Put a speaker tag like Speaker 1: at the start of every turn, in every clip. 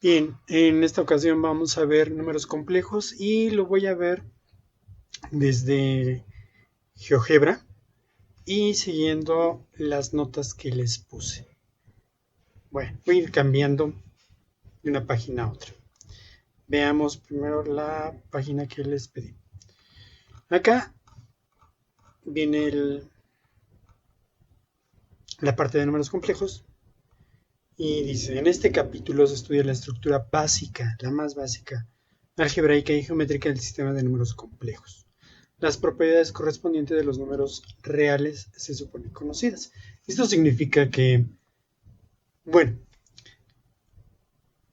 Speaker 1: Bien, en esta ocasión vamos a ver números complejos y lo voy a ver desde GeoGebra y siguiendo las notas que les puse. Bueno, voy a ir cambiando de una página a otra. Veamos primero la página que les pedí. Acá viene la parte de números complejos y dice, en este capítulo se estudia la estructura básica, la más básica, algebraica y geométrica del sistema de números complejos. Las propiedades correspondientes de los números reales se suponen conocidas. Esto significa que, bueno,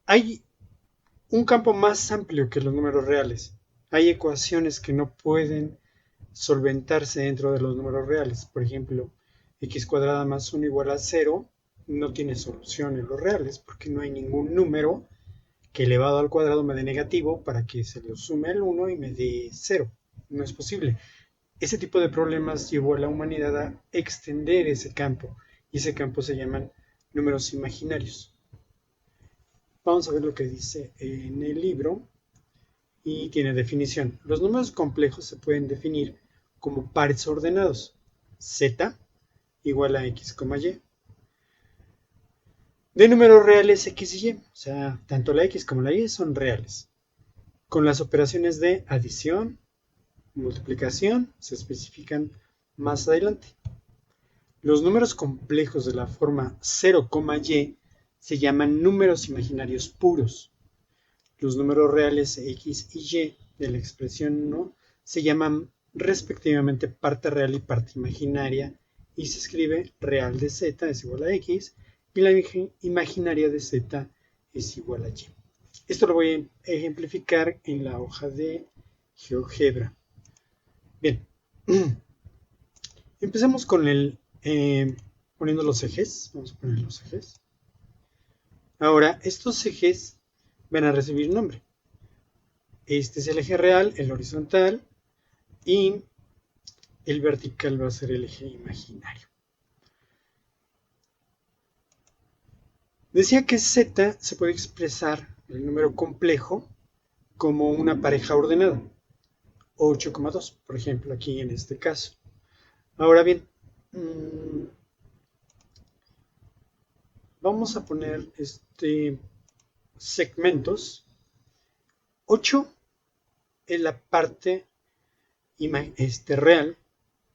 Speaker 1: hay un campo más amplio que los números reales. Hay ecuaciones que no pueden solventarse dentro de los números reales. Por ejemplo, x cuadrada más 1 igual a 0 no tiene solución en los reales porque no hay ningún número que elevado al cuadrado me dé negativo para que se lo sume al 1 y me dé 0. No es posible. Ese tipo de problemas llevó a la humanidad a extender ese campo y ese campo se llaman números imaginarios. Vamos a ver lo que dice en el libro y tiene definición. Los números complejos se pueden definir como pares ordenados. Z igual a x, y. De números reales x y y, o sea, tanto la x como la y son reales. Con las operaciones de adición, multiplicación se especifican más adelante. Los números complejos de la forma 0, y se llaman números imaginarios puros. Los números reales x y y de la expresión 1 se llaman respectivamente parte real y parte imaginaria y se escribe real de z es igual a x y la imaginaria de z es igual a y. Esto lo voy a ejemplificar en la hoja de GeoGebra. Bien, empecemos con poniendo los ejes. Vamos a poner los ejes. Ahora, estos ejes van a recibir nombre. Este es el eje real, el horizontal, y el vertical va a ser el eje imaginario. Decía que z se puede expresar el número complejo como una pareja ordenada, 8,2, por ejemplo, aquí en este caso. Ahora bien, vamos a poner segmentos. 8 es la parte real,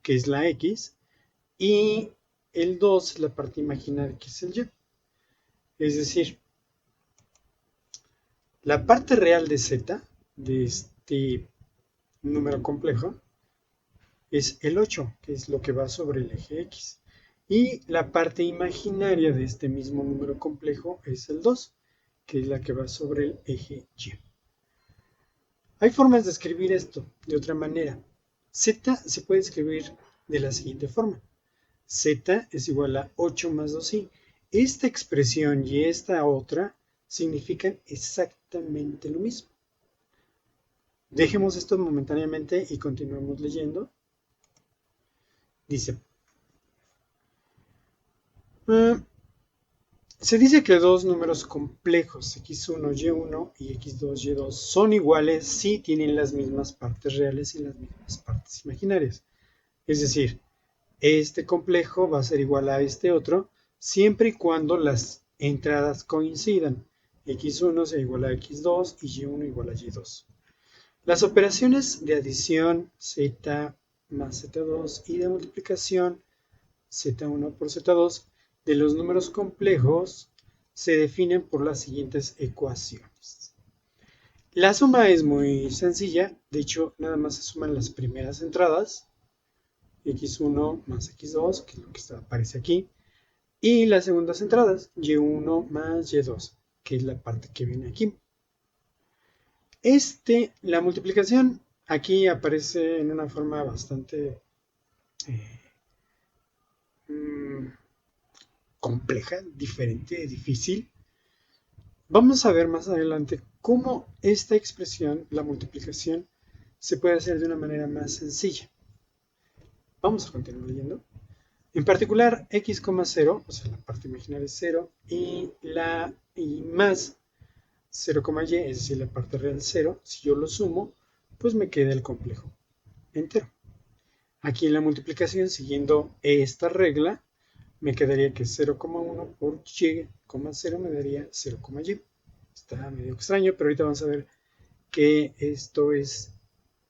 Speaker 1: que es la x, y el 2 es la parte imaginaria, que es el y. Es decir, la parte real de z, de este número complejo, es el 8, que es lo que va sobre el eje x. Y la parte imaginaria de este mismo número complejo es el 2, que es la que va sobre el eje y. Hay formas de escribir esto de otra manera. Z se puede escribir de la siguiente forma. Z es igual a 8 más 2i. Esta expresión y esta otra significan exactamente lo mismo. Dejemos esto momentáneamente y continuemos leyendo. Dice, se dice que dos números complejos, x1, y1 y x2, y2, son iguales si tienen las mismas partes reales y las mismas partes imaginarias. Es decir, este complejo va a ser igual a este otro siempre y cuando las entradas coincidan. x1 sea igual a x2 y y1 igual a y2. Las operaciones de adición z más z2 y de multiplicación z1 por z2 de los números complejos se definen por las siguientes ecuaciones. La suma es muy sencilla, de hecho nada más se suman las primeras entradas, x1 más x2, que es lo que aparece aquí, y las segundas entradas, y1 más y2, que es la parte que viene aquí. La multiplicación aquí aparece en una forma bastante compleja, diferente, difícil. Vamos a ver más adelante cómo esta expresión, la multiplicación, se puede hacer de una manera más sencilla. Vamos a continuar leyendo. En particular, x,0, o sea, la parte imaginaria es 0, y más 0, y, es decir, la parte real 0, si yo lo sumo, pues me queda el complejo entero. Aquí en la multiplicación, siguiendo esta regla, me quedaría que 0,1 por y, 0 me daría 0, y. Está medio extraño, pero ahorita vamos a ver que esto es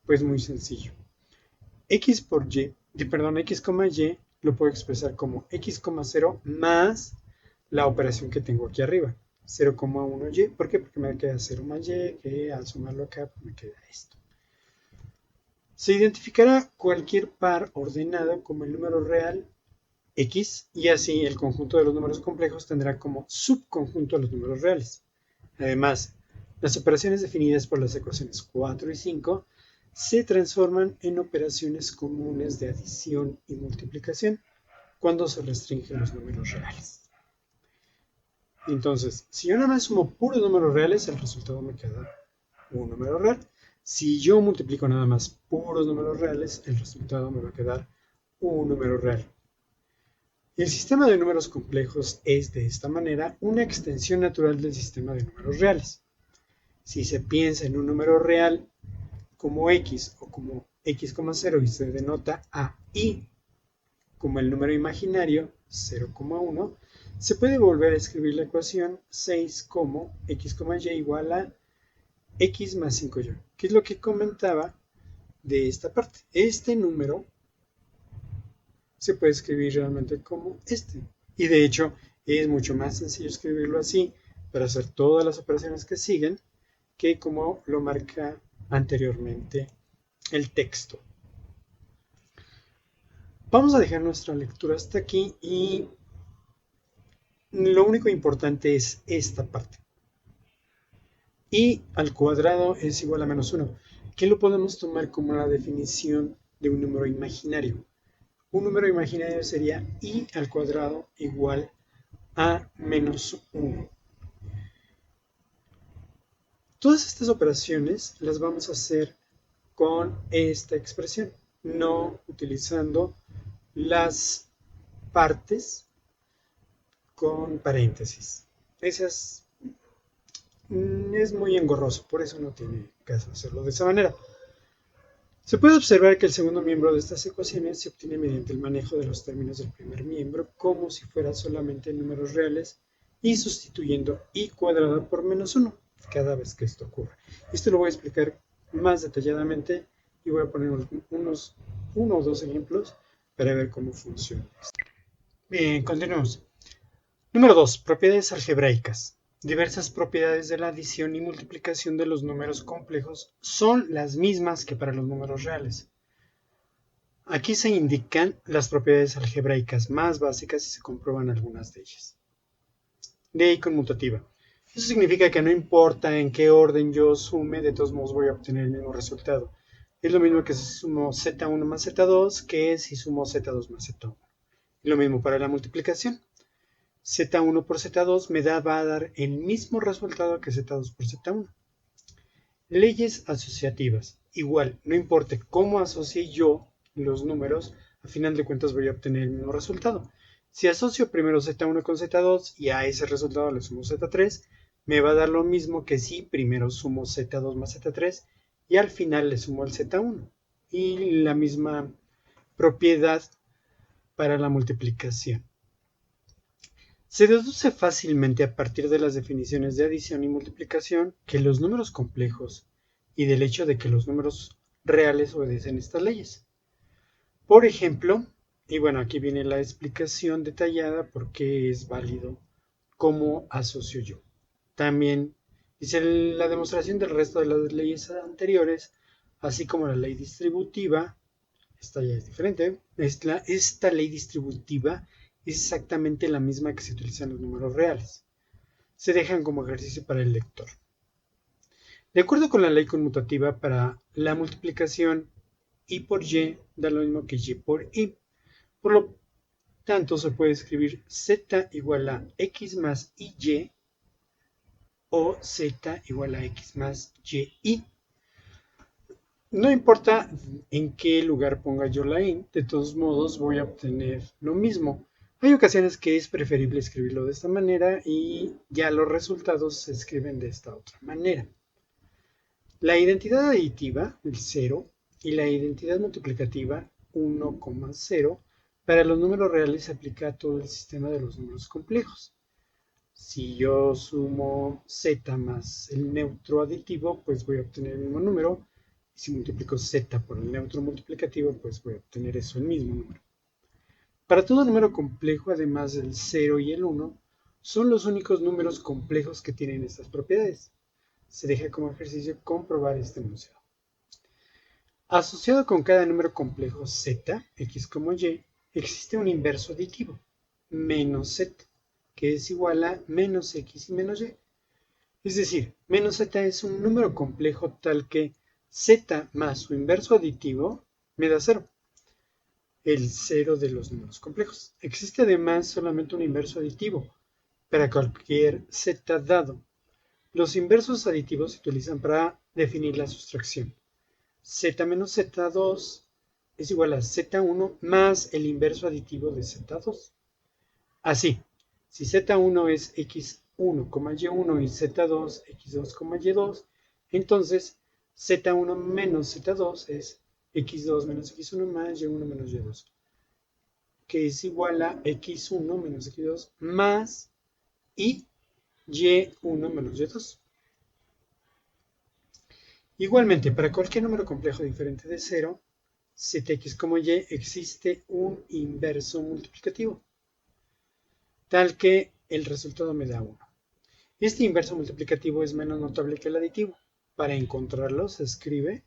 Speaker 1: pues muy sencillo. X por y, perdón, x, y lo puedo expresar como x, 0 más la operación que tengo aquí arriba, 0,1y. ¿Por qué? Porque me queda 0 más y, que al sumarlo acá pues me queda esto. Se identificará cualquier par ordenado como el número real x, y así el conjunto de los números complejos tendrá como subconjunto a los números reales. Además, las operaciones definidas por las ecuaciones 4 y 5 se transforman en operaciones comunes de adición y multiplicación cuando se restringen los números reales. Entonces, si yo nada más sumo puros números reales, el resultado me queda un número real. Si yo multiplico nada más puros números reales, el resultado me va a quedar un número real. El sistema de números complejos es, de esta manera, una extensión natural del sistema de números reales. Si se piensa en un número real como x o como x, 0 y se denota a y como el número imaginario 0,1, se puede volver a escribir la ecuación 6 como x, y igual a x más 5y, que es lo que comentaba de esta parte. Este número se puede escribir realmente como este. Y de hecho es mucho más sencillo escribirlo así para hacer todas las operaciones que siguen que como lo marca anteriormente el texto. Vamos a dejar nuestra lectura hasta aquí y lo único importante es esta parte. Y al cuadrado es igual a menos 1, que lo podemos tomar como la definición de un número imaginario. Un número imaginario sería y al cuadrado igual a menos 1. Todas estas operaciones las vamos a hacer con esta expresión, no utilizando las partes con paréntesis. Esas es muy engorroso, por eso no tiene caso hacerlo de esa manera. Se puede observar que el segundo miembro de estas ecuaciones se obtiene mediante el manejo de los términos del primer miembro como si fuera solamente números reales y sustituyendo y cuadrado por menos 1 cada vez que esto ocurra. Esto lo voy a explicar más detalladamente y voy a poner uno o dos ejemplos para ver cómo funciona. Bien, continuemos. Número 2. Propiedades algebraicas. Diversas propiedades de la adición y multiplicación de los números complejos son las mismas que para los números reales. Aquí se indican las propiedades algebraicas más básicas y se comprueban algunas de ellas. Ley conmutativa. Eso significa que no importa en qué orden yo sume, de todos modos voy a obtener el mismo resultado. Es lo mismo que si sumo z1 más z2 que si sumo z2 más z1. Y lo mismo para la multiplicación. Z1 por Z2 va a dar el mismo resultado que Z2 por Z1. Leyes asociativas. Igual, no importa cómo asocie yo los números, a final de cuentas voy a obtener el mismo resultado. Si asocio primero Z1 con Z2 y a ese resultado le sumo Z3, me va a dar lo mismo que si primero sumo Z2 más Z3 y al final le sumo el Z1. Y la misma propiedad para la multiplicación. Se deduce fácilmente a partir de las definiciones de adición y multiplicación que los números complejos y del hecho de que los números reales obedecen estas leyes. Por ejemplo, y bueno, aquí viene la explicación detallada por qué es válido cómo asocio yo. También dice la demostración del resto de las leyes anteriores, así como la ley distributiva. Esta ya es diferente. Esta ley distributiva es exactamente la misma que se utiliza en los números reales. Se dejan como ejercicio para el lector. De acuerdo con la ley conmutativa, para la multiplicación y por y da lo mismo que y por i. Por lo tanto, se puede escribir z igual a x más y o z igual a x más y. No importa en qué lugar ponga yo la i, de todos modos voy a obtener lo mismo. Hay ocasiones que es preferible escribirlo de esta manera y ya los resultados se escriben de esta otra manera. La identidad aditiva, el 0, y la identidad multiplicativa, 1,0, para los números reales se aplica a todo el sistema de los números complejos. Si yo sumo z más el neutro aditivo, pues voy a obtener el mismo número. Y si multiplico z por el neutro multiplicativo, pues voy a obtener eso, el mismo número. Para todo número complejo, además del 0 y el 1, son los únicos números complejos que tienen estas propiedades. Se deja como ejercicio comprobar este enunciado. Asociado con cada número complejo z, x como y, existe un inverso aditivo, menos z, que es igual a menos x y menos y. Es decir, menos z es un número complejo tal que z más su inverso aditivo me da 0. El 0 de los números complejos. Existe además solamente un inverso aditivo para cualquier z dado. Los inversos aditivos se utilizan para definir la sustracción. Z menos Z2 es igual a Z1 más el inverso aditivo de Z2. Así, si Z1 es X1, Y1 y Z2 X2, Y2, entonces Z1 menos Z2 es X2 menos X1 más Y1 menos Y2, que es igual a X1 menos X2 más y Y1 menos Y2. Igualmente, para cualquier número complejo diferente de 0, Zx como y, existe un inverso multiplicativo, tal que el resultado me da 1. Este inverso multiplicativo es menos notable que el aditivo. Para encontrarlo se escribe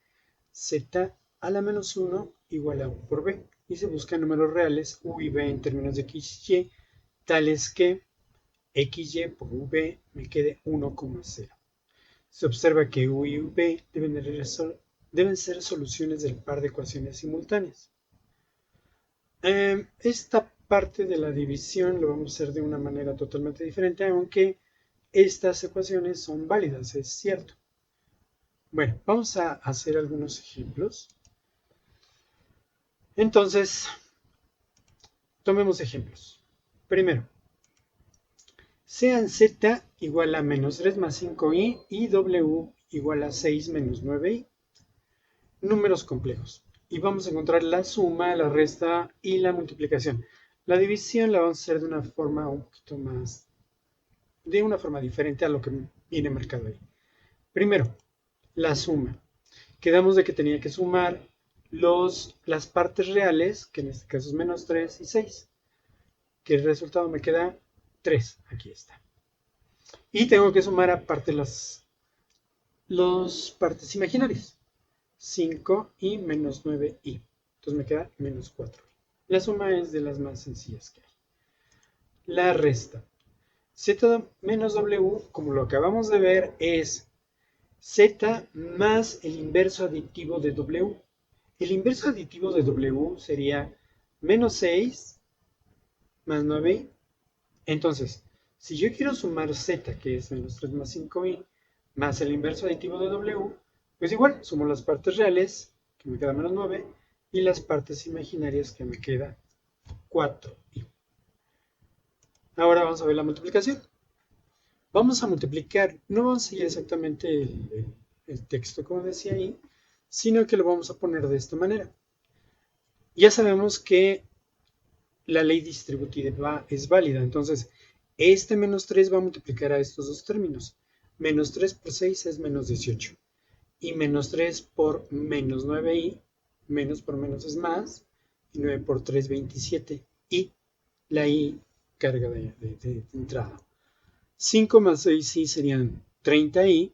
Speaker 1: z a la menos 1 igual a u por b, y se buscan números reales u y b en términos de x y, tales que xy por v me quede 1,0. Se observa que u y v deben ser soluciones del par de ecuaciones simultáneas. Esta parte de la división lo vamos a hacer de una manera totalmente diferente, aunque estas ecuaciones son válidas, es cierto. Bueno, vamos a hacer algunos ejemplos. Entonces, tomemos ejemplos. Primero, sean z igual a menos 3 más 5i y w igual a 6 menos 9i. Números complejos. Y vamos a encontrar la suma, la resta y la multiplicación. La división la vamos a hacer de una forma un poquito más, de una forma diferente a lo que viene marcado ahí. Primero, la suma. Quedamos de que tenía que sumar las partes reales, que en este caso es menos 3 y 6. Que el resultado me queda 3. Aquí está. Y tengo que sumar aparte las partes imaginarias. 5 y menos 9i. Entonces me queda menos 4. La suma es de las más sencillas que hay. La resta. Z menos W, como lo acabamos de ver, es Z más el inverso aditivo de W. El inverso aditivo de W sería menos 6 más 9i. Entonces, si yo quiero sumar Z, que es menos 3 más 5i, más el inverso aditivo de W, pues igual, sumo las partes reales, que me queda menos 9, y las partes imaginarias, que me queda 4i. Ahora vamos a ver la multiplicación. Vamos a multiplicar, no vamos a seguir exactamente el texto como decía ahí, sino que lo vamos a poner de esta manera. Ya sabemos que la ley distributiva es válida, entonces este menos 3 va a multiplicar a estos dos términos. Menos 3 por 6 es menos 18. Y menos 3 por menos 9i, menos por menos es más, y 9 por 3, 27, y la i carga de entrada. 5 más 6i serían 30i,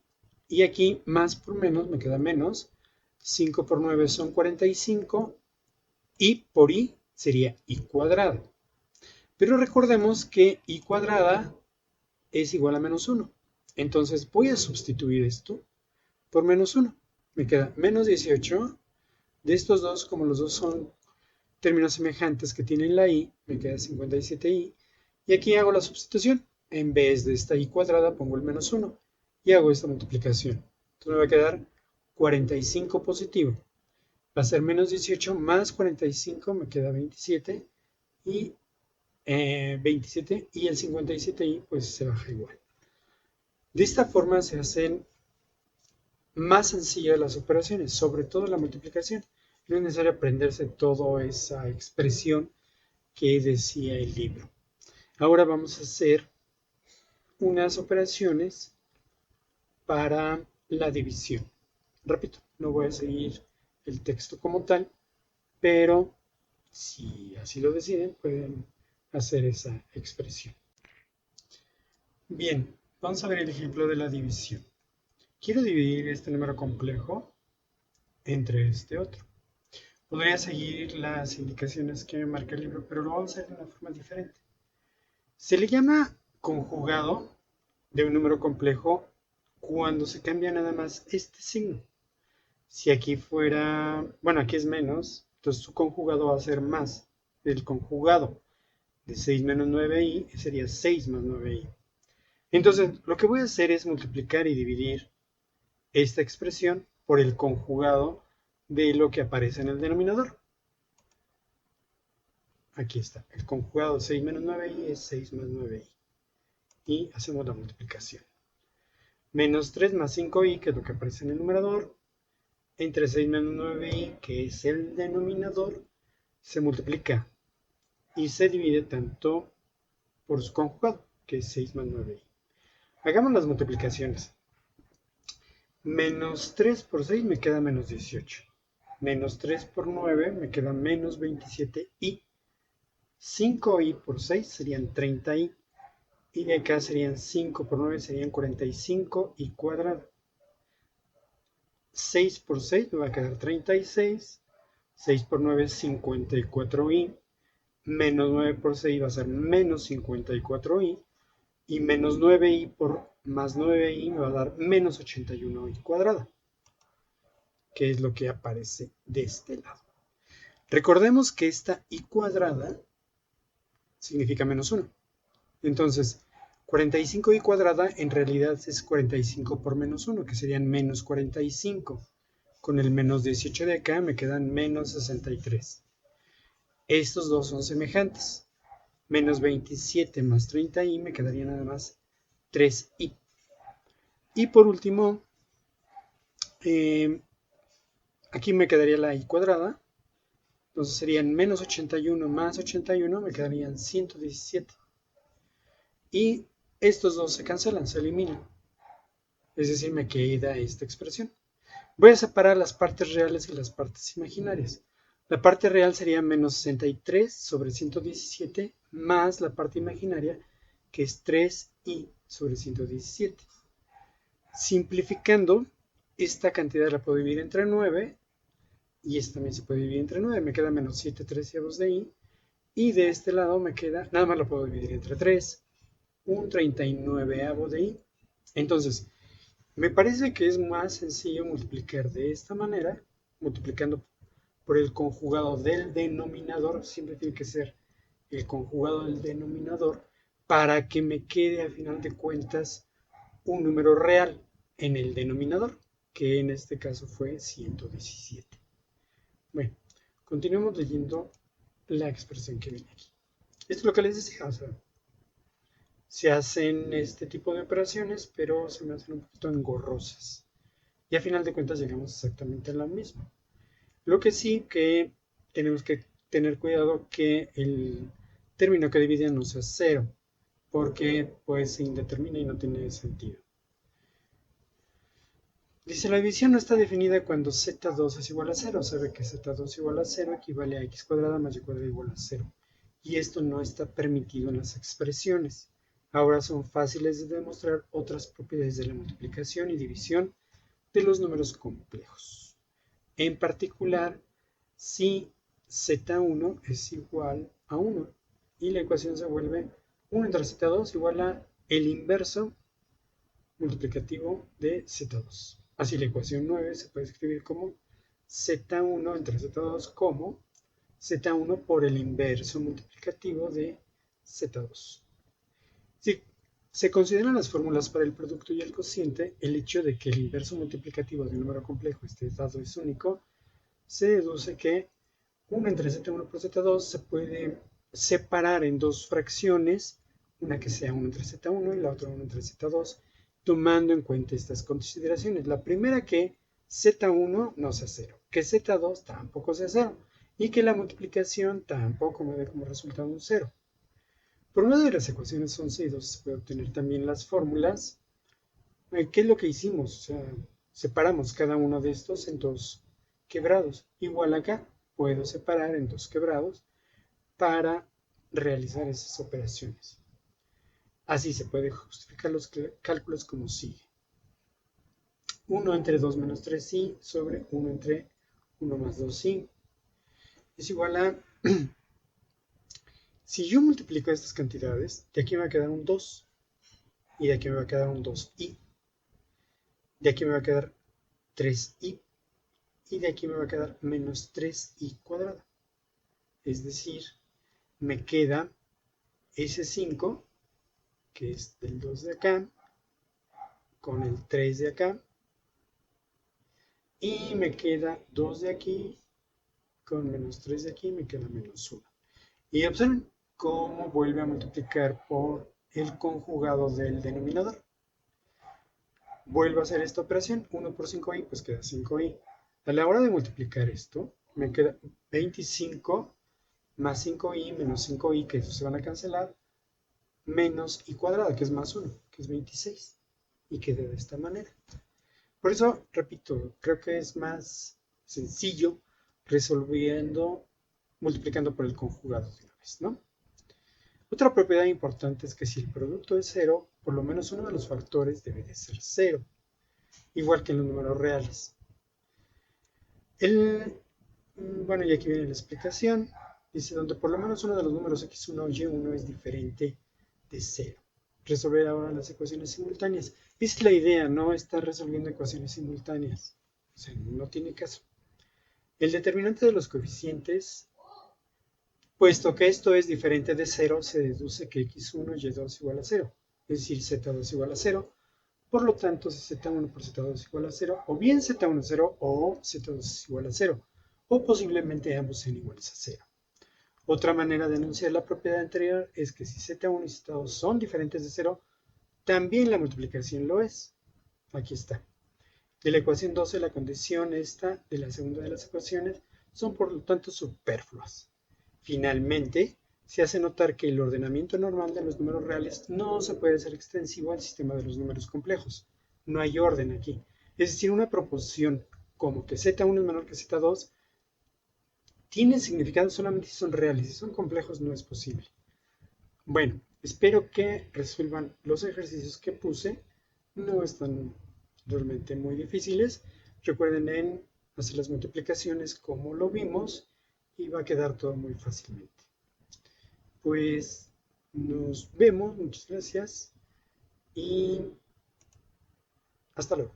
Speaker 1: y aquí más por menos me queda menos, 5 por 9 son 45, y por i sería i cuadrada. Pero recordemos que i cuadrada es igual a menos 1. Entonces voy a sustituir esto por menos 1. Me queda menos 18. De estos dos, como los dos son términos semejantes que tienen la i, me queda 57i. Y aquí hago la sustitución. En vez de esta i cuadrada pongo el menos 1 y hago esta multiplicación. Entonces me va a quedar 45 positivo. Va a ser menos 18 más 45, me queda 27. Y 27 y el 57i pues se baja igual. De esta forma se hacen más sencillas las operaciones, sobre todo la multiplicación. No es necesario aprenderse toda esa expresión que decía el libro. Ahora vamos a hacer unas operaciones para la división. Repito, no voy a seguir el texto como tal, pero si así lo deciden, pueden hacer esa expresión. Bien, vamos a ver el ejemplo de la división. Quiero dividir este número complejo entre este otro. Podría seguir las indicaciones que me marca el libro, pero lo vamos a hacer de una forma diferente. Se le llama conjugado de un número complejo cuando se cambia nada más este signo. Si aquí fuera, bueno, aquí es menos, entonces su conjugado va a ser más. El conjugado de 6 menos 9i sería 6 más 9i. Entonces, lo que voy a hacer es multiplicar y dividir esta expresión por el conjugado de lo que aparece en el denominador. Aquí está, el conjugado de 6 menos 9i es 6 más 9i. Y hacemos la multiplicación. Menos 3 más 5i, que es lo que aparece en el numerador, entre 6 menos 9i, que es el denominador, se multiplica y se divide tanto por su conjugado, que es 6 más 9i. Hagamos las multiplicaciones. Menos 3 por 6 me queda menos 18. Menos 3 por 9 me queda menos 27i. 5i por 6 serían 30i. Y de acá serían 5 por 9 serían 45i cuadrado. 6 por 6 me va a quedar 36. 6 por 9 es 54i. Menos 9 por 6 va a ser menos 54i. Y menos 9i por más 9i me va a dar menos 81i cuadrada, que es lo que aparece de este lado. Recordemos que esta i cuadrada significa menos 1. Entonces, 45i cuadrada en realidad es 45 por menos 1, que serían menos 45. Con el menos 18 de acá me quedan menos 63. Estos dos son semejantes. Menos 27 más 30i me quedaría nada más 3i. Y por último, aquí me quedaría la i cuadrada. Entonces serían menos 81 más 81, me quedarían 117. Y estos dos se cancelan, se eliminan. Es decir, me queda esta expresión. Voy a separar las partes reales y las partes imaginarias. La parte real sería menos 63 sobre 117 más la parte imaginaria, que es 3i sobre 117. Simplificando, esta cantidad la puedo dividir entre 9 y esta también se puede dividir entre 9. Me queda menos 7 treceavos de i. Y de este lado me queda, nada más lo puedo dividir entre 3, un 39avo de i. Entonces, me parece que es más sencillo multiplicar de esta manera, multiplicando por el conjugado del denominador, siempre tiene que ser el conjugado del denominador, para que me quede a final de cuentas un número real en el denominador, que en este caso fue 117. Bueno, continuemos leyendo la expresión que viene aquí. Esto es lo que les decía, o sea, se hacen este tipo de operaciones, pero se me hacen un poquito engorrosas. Y a final de cuentas llegamos exactamente a la misma. Lo que sí que tenemos que tener cuidado que el término que divide no sea 0, porque pues se indetermina y no tiene sentido. Dice, la división no está definida cuando z2 es igual a 0. Sabe que z2 igual a 0 equivale a x cuadrada más y cuadrada igual a 0. Y esto no está permitido en las expresiones. Ahora son fáciles de demostrar otras propiedades de la multiplicación y división de los números complejos. En particular, si z1 es igual a 1 y la ecuación se vuelve 1 entre z2 igual a el inverso multiplicativo de z2. Así la ecuación 9 se puede escribir como z1 entre z2 como z1 por el inverso multiplicativo de z2. Si se consideran las fórmulas para el producto y el cociente, el hecho de que el inverso multiplicativo de un número complejo esté dado es único, se deduce que 1 entre z1 por z2 se puede separar en dos fracciones, una que sea 1 entre z1 y la otra 1 entre z2, tomando en cuenta estas consideraciones. La primera, que z1 no sea 0, que z2 tampoco sea 0 y que la multiplicación tampoco me dé como resultado un 0. Por medio de las ecuaciones 11 y 12 se puede obtener también las fórmulas. ¿Qué es lo que hicimos? O sea, separamos cada uno de estos en dos quebrados. Igual acá, puedo separar en dos quebrados para realizar esas operaciones. Así se puede justificar los cálculos como sigue. 1 entre 2 menos 3i sobre 1 entre 1 más 2i es igual a... Si yo multiplico estas cantidades, de aquí me va a quedar un 2 y de aquí me va a quedar un 2i. De aquí me va a quedar 3i y de aquí me va a quedar menos 3i cuadrada. Es decir, me queda ese 5, que es del 2 de acá, con el 3 de acá, y me queda 2 de aquí, con menos 3 de aquí, me queda menos 1. Y observen cómo vuelve a multiplicar por el conjugado del denominador. Vuelvo a hacer esta operación, 1 por 5i, pues queda 5i. A la hora de multiplicar esto, me queda 25 más 5i menos 5i, que se van a cancelar, menos i cuadrada, que es más 1, que es 26, y queda de esta manera. Por eso, repito, creo que es más sencillo multiplicando por el conjugado de una vez, ¿no? Otra propiedad importante es que si el producto es 0, por lo menos uno de los factores debe de ser 0, igual que en los números reales. Bueno, y aquí viene la explicación. Dice, donde por lo menos uno de los números x1 o y1 es diferente de 0. Resolver ahora las ecuaciones simultáneas. Esa es la idea, no estar resolviendo ecuaciones simultáneas. O sea, no tiene caso. El determinante de los coeficientes, puesto que esto es diferente de 0, se deduce que x1 y y2 igual a 0. Es decir, z2 igual a 0. Por lo tanto, si z1 por z2 es igual a 0, o bien z1 es 0 o z2 es igual a 0, o posiblemente ambos sean iguales a 0. Otra manera de enunciar la propiedad anterior es que si z1 y z2 son diferentes de 0, también la multiplicación lo es. Aquí está. De la ecuación 12, la condición esta de la segunda de las ecuaciones son por lo tanto superfluas. Finalmente, se hace notar que el ordenamiento normal de los números reales no se puede hacer extensivo al sistema de los números complejos. No hay orden aquí. Es decir, una proposición como que z1 es menor que z2 tiene significado solamente si son reales. Si son complejos no es posible. Bueno, espero que resuelvan los ejercicios que puse. No están realmente muy difíciles. Recuerden en hacer las multiplicaciones como lo vimos y va a quedar todo muy fácilmente. Pues nos vemos, muchas gracias y hasta luego.